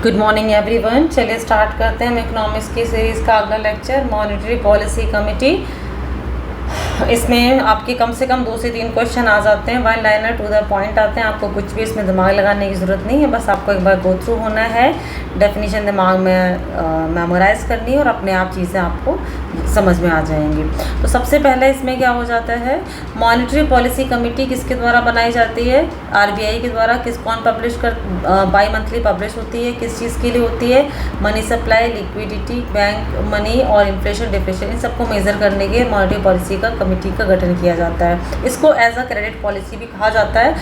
Good morning everyone. चलिए start करते हैं हम इकोनॉमिक्स की सीरीज़ का अगला लेक्चर, मॉनेटरी पॉलिसी कमेटी। इसमें आपके कम से कम 2 से 3 क्वेश्चन आ जाते हैं, one liner to the point आते हैं। आपको कुछ भी इसमें दिमाग लगाने की ज़रूरत नहीं है, बस आपको एक बार गो थ्रू होना है, डेफिनेशन दिमाग में मेमोराइज करनी है और अपने आप चीज़ें आपको समझ में आ जाएंगी। तो सबसे पहले इसमें क्या हो जाता है, मॉनेटरी पॉलिसी कमेटी किसके द्वारा बनाई जाती है? आरबीआई के द्वारा। कौन पब्लिश कर बाई मंथली पब्लिश होती है, किस चीज़ के लिए होती है? Money supply, liquidity, bank money और इन्फ्लेशन डिफ्लेशन, इन सबको मेज़र करने के मॉनेटरी पॉलिसी का कमेटी का गठन किया जाता है। इसको एज अ क्रेडिट पॉलिसी भी कहा जाता है।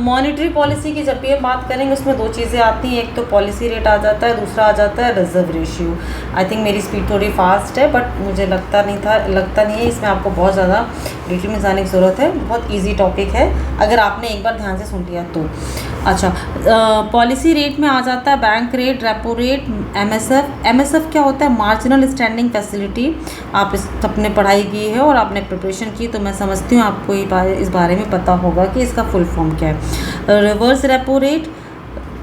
मॉनेटरी पॉलिसी की जब भी हम बात करेंगे उसमें 2 चीज़ें आती हैं, एक तो पॉलिसी रेट आ जाता है, दूसरा आ जाता है रिजर्व रेशियो। आई थिंक मेरी स्पीड थोड़ी फास्ट है, बट मुझे लगता नहीं है इसमें आपको बहुत ज़्यादा डिटेल में जाने की ज़रूरत है। बहुत ईजी टॉपिक है अगर आपने एक बार ध्यान से सुन लिया तो। अच्छा, पॉलिसी रेट में आ जाता है bank rate, repo rate, MSF क्या होता है? Marginal standing facility. आप इस अपने पढ़ाई की है और आपने प्रिपरेशन की, तो मैं समझती हूँ आपको इस बारे में पता होगा कि इसका फुल फॉर्म क्या है। रिवर्स रेपो रेट,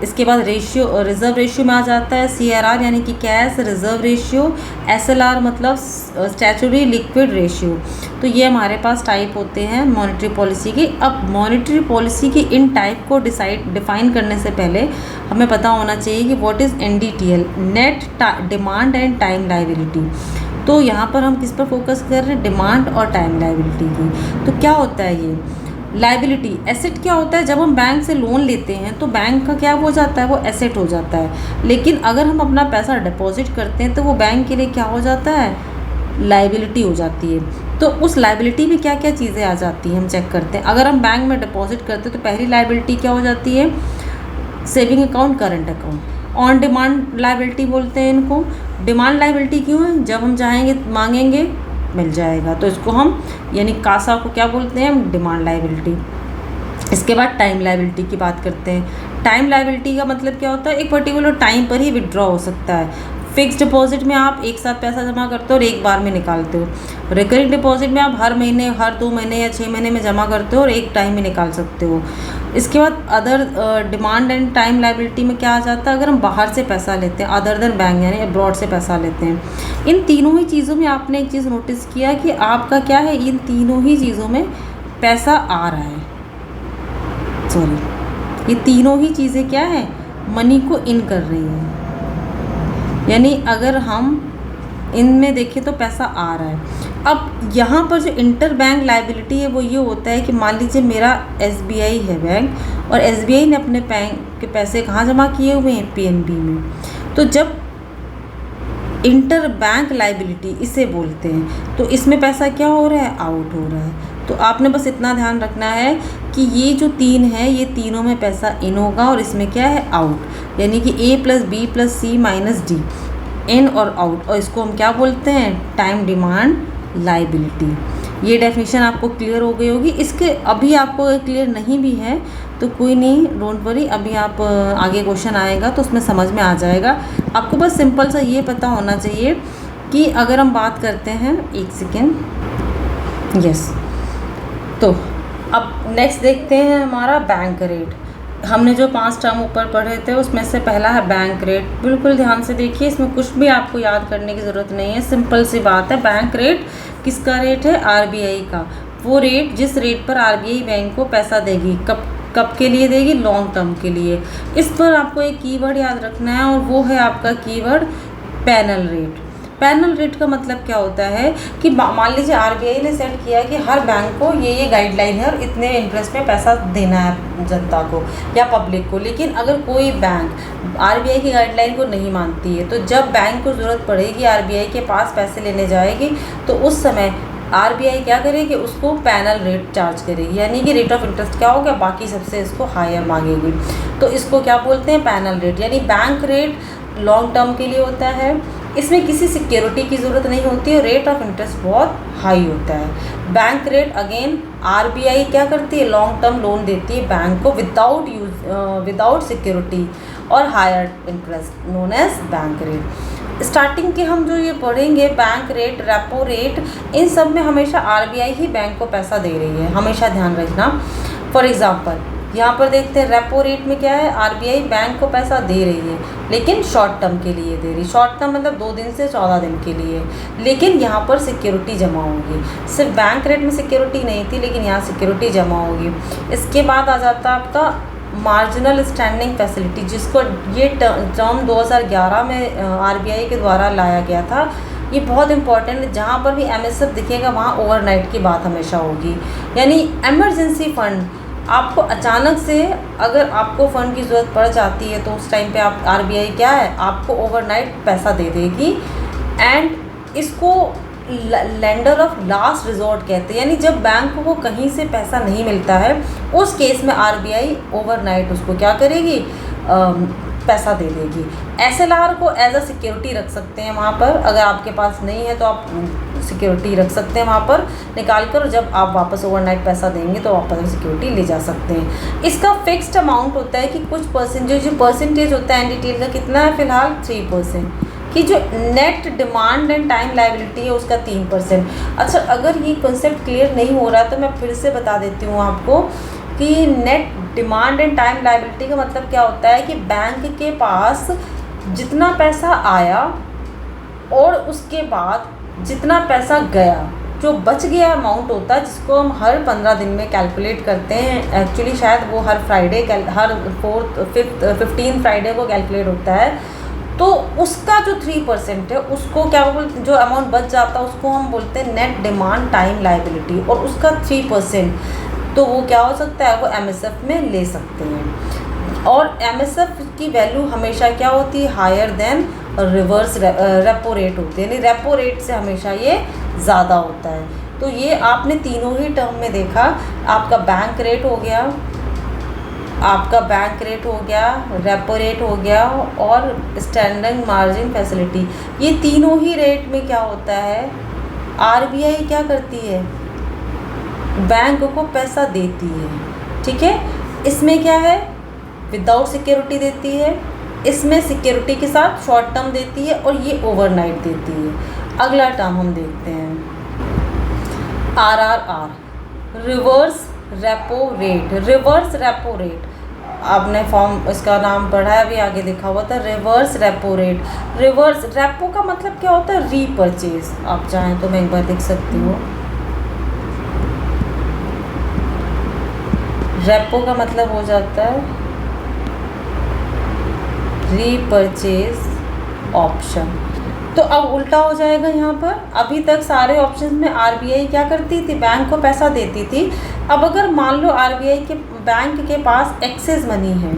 इसके बाद रेशियो, रिजर्व रेशियो में आ जाता है सीआरआर यानी कि कैश रिजर्व रेशियो, एसएलआर मतलब स्टैचुटरी लिक्विड रेशियो। तो ये हमारे पास टाइप होते हैं मॉनेटरी पॉलिसी के। अब मॉनेटरी पॉलिसी की इन टाइप को डिफाइन करने से पहले हमें पता होना चाहिए कि what is NDTL, net demand and time liability. तो यहाँ पर हम किस पर फोकस कर रहे हैं? डिमांड और टाइम लायबिलिटी की। तो क्या होता है ये लायबिलिटी? एसेट क्या होता है? जब हम बैंक से लोन लेते हैं तो बैंक का क्या हो जाता है? वो एसेट हो जाता है। लेकिन अगर हम अपना पैसा डिपॉजिट करते हैं तो वो बैंक के लिए क्या हो जाता है? लायबिलिटी हो जाती है। तो उस लायबिलिटी में क्या क्या चीज़ें आ जाती हैं हम चेक करते हैं। अगर हम बैंक में डिपॉजिट करते हैं तो पहली लायबिलिटी क्या हो जाती है? Saving account, current account. On demand liability बोलते हैं इनको। डिमांड लायबिलिटी क्यों है? जब हम चाहेंगे मांगेंगे मिल जाएगा, तो इसको हम यानी कासा को क्या बोलते हैं? हम डिमांड लायबिलिटी। इसके बाद टाइम लायबिलिटी की बात करते हैं। टाइम लायबिलिटी का मतलब क्या होता है? एक पर्टिकुलर टाइम पर ही विड्रॉ हो सकता है। फिक्स डिपॉजिट में आप एक साथ पैसा जमा करते हो और एक बार में निकालते हो। रिकरिंग डिपॉजिट में आप हर महीने, हर 2 महीने या 6 महीने में जमा करते हो और एक टाइम में निकाल सकते हो। इसके बाद other demand and time liability में क्या आ जाता है? अगर हम बाहर से पैसा लेते हैं, अदर देन बैंक यानी अब्रॉड से पैसा लेते हैं। इन तीनों ही चीज़ों में आपने एक चीज़ नोटिस किया कि आपका क्या है? इन तीनों ही चीज़ों में पैसा आ रहा है। ये तीनों ही चीज़ें क्या है? मनी को इन कर रही है। यानी अगर हम इनमें देखें तो पैसा आ रहा है। अब यहाँ पर जो इंटर बैंक लायबिलिटी है वो ये होता है कि मान लीजिए मेरा एसबीआई है बैंक, और एसबीआई ने अपने बैंक के पैसे कहाँ जमा किए हुए हैं? पीएनबी में। तो जब इंटर बैंक लायबिलिटी इसे बोलते हैं, तो इसमें पैसा क्या हो रहा है? आउट हो रहा है। तो आपने बस इतना ध्यान रखना है कि ये जो 3 है, ये तीनों में पैसा इन होगा और इसमें क्या है? आउट। यानी कि A + B + C - D, इन और आउट। और इसको हम क्या बोलते हैं? Time demand liability. ये डेफिनेशन आपको क्लियर हो गई होगी। इसके अभी आपको क्लियर नहीं भी है तो कोई नहीं, डोंट वरी, अभी आप आगे क्वेश्चन आएगा तो उसमें समझ में आ जाएगा। आपको बस सिंपल सा ये पता होना चाहिए कि अगर हम बात करते हैं, एक सेकेंड, यस। तो अब नेक्स्ट देखते हैं हमारा बैंक रेट। हमने जो 5 टर्म ऊपर पढ़े थे उसमें से पहला है बैंक रेट। बिल्कुल ध्यान से देखिए, इसमें कुछ भी आपको याद करने की ज़रूरत नहीं है, सिंपल सी बात है। बैंक रेट किसका रेट है? आरबीआई का। वो रेट जिस रेट पर आरबीआई बैंक को पैसा देगी, कब के लिए देगी? लॉन्ग टर्म के लिए। इस पर आपको एक कीवर्ड याद रखना है और वो है आपका keyword panel rate. Panel rate का मतलब क्या होता है कि मान लीजिए आरबीआई ने सेट किया कि हर बैंक को ये गाइडलाइन है और इतने इंटरेस्ट में पैसा देना है जनता को या पब्लिक को। लेकिन अगर कोई बैंक आरबीआई की गाइडलाइन को नहीं मानती है, तो जब बैंक को ज़रूरत पड़ेगी, आरबीआई के पास पैसे लेने जाएगी, तो उस समय आरबीआई क्या करेगी? उसको पैनल रेट चार्ज करेगी, यानी कि रेट ऑफ इंटरेस्ट क्या होगा? बाकी सबसे इसको हायर मांगेगी। तो इसको क्या बोलते हैं? Panel rate. यानी बैंक रेट लॉन्ग टर्म के लिए होता है, इसमें किसी सिक्योरिटी की ज़रूरत नहीं होती है, रेट ऑफ इंटरेस्ट बहुत हाई होता है। बैंक रेट अगेन आरबीआई क्या करती है? लॉन्ग टर्म लोन देती है बैंक को विदाउट सिक्योरिटी और higher interest, known as bank rate. Starting के हम जो ये पढ़ेंगे बैंक रेट, रेपो रेट, इन सब में हमेशा आरबीआई ही बैंक को पैसा दे रही है, हमेशा ध्यान रखना। फॉर एग्ज़ाम्पल यहाँ पर देखते हैं रेपो रेट में क्या है, आरबीआई बैंक को पैसा दे रही है लेकिन शॉर्ट टर्म के लिए दे रही। शॉर्ट टर्म मतलब 2 दिन से 14 दिन के लिए, लेकिन यहाँ पर सिक्योरिटी जमा होगी। सिर्फ बैंक रेट में सिक्योरिटी नहीं थी, लेकिन यहाँ सिक्योरिटी जमा होगी। इसके बाद आ जाता है आपका मार्जिनल स्टैंडिंग फैसिलिटी, जिसको ये टर्म 2011 में आरबीआई के द्वारा लाया गया था। ये बहुत इंपॉर्टेंट है, जहाँ पर भी एमएसएफ दिखेगा वहाँ ओवरनाइट की बात हमेशा होगी। यानी इमरजेंसी फ़ंड, आपको अचानक से अगर आपको फ़ंड की ज़रूरत पड़ जाती है तो उस टाइम पे आप आरबीआई क्या है, आपको ओवरनाइट पैसा दे देगी। एंड इसको लेंडर ऑफ लास्ट रिजॉर्ट कहते हैं, यानी जब बैंक को कहीं से पैसा नहीं मिलता है उस केस में आरबीआई ओवरनाइट उसको क्या करेगी, पैसा दे देगी। एसएलआर को एज अ सिक्योरिटी रख सकते हैं वहाँ पर, अगर आपके पास नहीं है तो आप सिक्योरिटी रख सकते हैं वहाँ पर निकाल कर, जब आप वापस ओवरनाइट पैसा देंगे तो वापस सिक्योरिटी ले जा सकते हैं। इसका फिक्स्ड अमाउंट होता है कि कुछ परसेंटेज, जो परसेंटेज होता है एनडीटीएल का कितना है फिलहाल 3%, कि जो net demand and time liability है उसका 3%। अच्छा, अगर ये कॉन्सेप्ट क्लियर नहीं हो रहा तो मैं फिर से बता देती हूँ आपको कि net demand and time liability का मतलब क्या होता है कि बैंक के पास जितना पैसा आया और उसके बाद जितना पैसा गया, जो बच गया अमाउंट होता है, जिसको हम हर 15 दिन में कैलकुलेट करते हैं। एक्चुअली शायद वो हर फ्राइडे, हर 15 फ्राइडे को कैलकुलेट होता है। तो उसका जो 3% है उसको क्या बोलते, जो अमाउंट बच जाता है उसको हम बोलते हैं नेट डिमांड टाइम लायबिलिटी, और उसका 3%, तो वो क्या हो सकता है, वो एमएसएफ में ले सकते हैं। और एमएसएफ की वैल्यू हमेशा क्या होती है, higher than reverse repo rate होती है, यानी रेपो रेट से हमेशा ये ज़्यादा होता है। तो ये आपने तीनों ही टर्म में देखा, आपका बैंक रेट हो गया, आपका बैंक रेट हो गया, रेपो रेट हो गया और स्टैंडिंग मार्जिन फैसिलिटी। ये तीनों ही रेट में क्या होता है, आरबीआई क्या करती है, बैंक को पैसा देती है। ठीक है, इसमें क्या है, विदाउट सिक्योरिटी देती है, इसमें सिक्योरिटी के साथ शॉर्ट टर्म देती है, और ये ओवरनाइट देती है। अगला टर्म हम देखते हैं RRR, reverse repo rate. Reverse repo rate आपने फॉर्म इसका नाम पढ़ा है, अभी आगे लिखा हुआ था reverse repo rate. Reverse repo का मतलब क्या होता है, रीपरचेज। आप चाहें तो मैं एक बार देख सकती हूँ, रेपो का मतलब हो जाता है रीपरचेज ऑप्शन। तो अब उल्टा हो जाएगा यहाँ पर, अभी तक सारे ऑप्शन में आरबीआई क्या करती थी, बैंक को पैसा देती थी। अब अगर मान लो आरबीआई के बैंक के पास एक्सेस मनी है,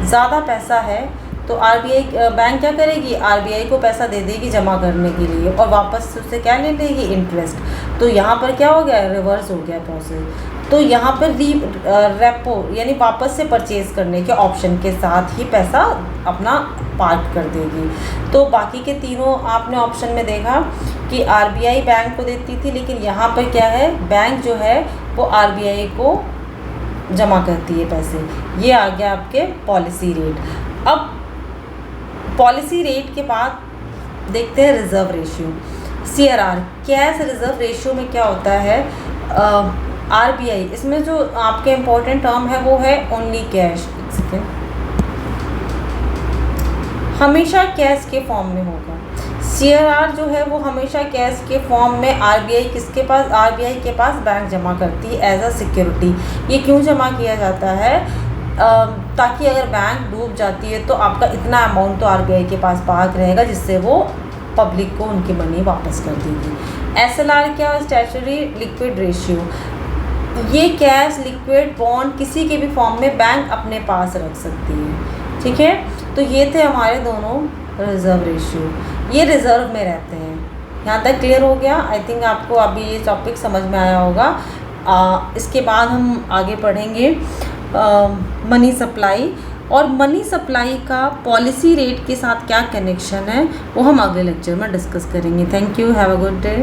ज़्यादा पैसा है, तो आरबीआई बैंक क्या करेगी, आरबीआई को पैसा दे देगी जमा करने के लिए, और वापस उससे क्या ले लेगी, इंटरेस्ट। तो यहाँ पर क्या हो गया, रिवर्स हो गया प्रोसेस। तो यहाँ पर रेपो यानी वापस से परचेज़ करने के ऑप्शन के साथ ही पैसा अपना पार्क कर देगी। तो बाकी के तीनों आपने ऑप्शन में देखा कि आरबीआई बैंक को देती थी, लेकिन यहाँ पर क्या है, बैंक जो है वो आरबीआई को जमा करती है पैसे। ये आ गया आपके पॉलिसी रेट। अब पॉलिसी रेट के बाद देखते हैं reserve ratio, CRR. Cash reserve ratio में क्या होता है, आरबीआई, इसमें जो आपके इम्पोर्टेंट टर्म है वो है ओनली कैश। एक सेकेंड, हमेशा कैश के फॉर्म में होगा। सीआरआर जो है वो हमेशा कैश के फॉर्म में आरबीआई किसके पास, आरबीआई के पास बैंक जमा करती है एज अ सिक्योरिटी। ये क्यों जमा किया जाता है, ताकि अगर बैंक डूब जाती है तो आपका इतना अमाउंट तो आरबीआई के पास पार्क रहेगा, जिससे वो पब्लिक को उनकी मनी वापस कर देगी। एसएलआर क्या है, स्टैट्यूटरी लिक्विड रेशियो। ये कैश, लिक्विड, बॉन्ड किसी के भी फॉर्म में बैंक अपने पास रख सकती है। ठीक है, तो ये थे हमारे दोनों रिज़र्व रेशियो, ये रिज़र्व में रहते हैं। यहाँ तक क्लियर हो गया। आई थिंक आपको अभी ये टॉपिक समझ में आया होगा। इसके बाद हम आगे पढ़ेंगे मनी सप्लाई, और मनी सप्लाई का पॉलिसी रेट के साथ क्या कनेक्शन है वो हम अगले लेक्चर में डिस्कस करेंगे। Thank you, have a good day.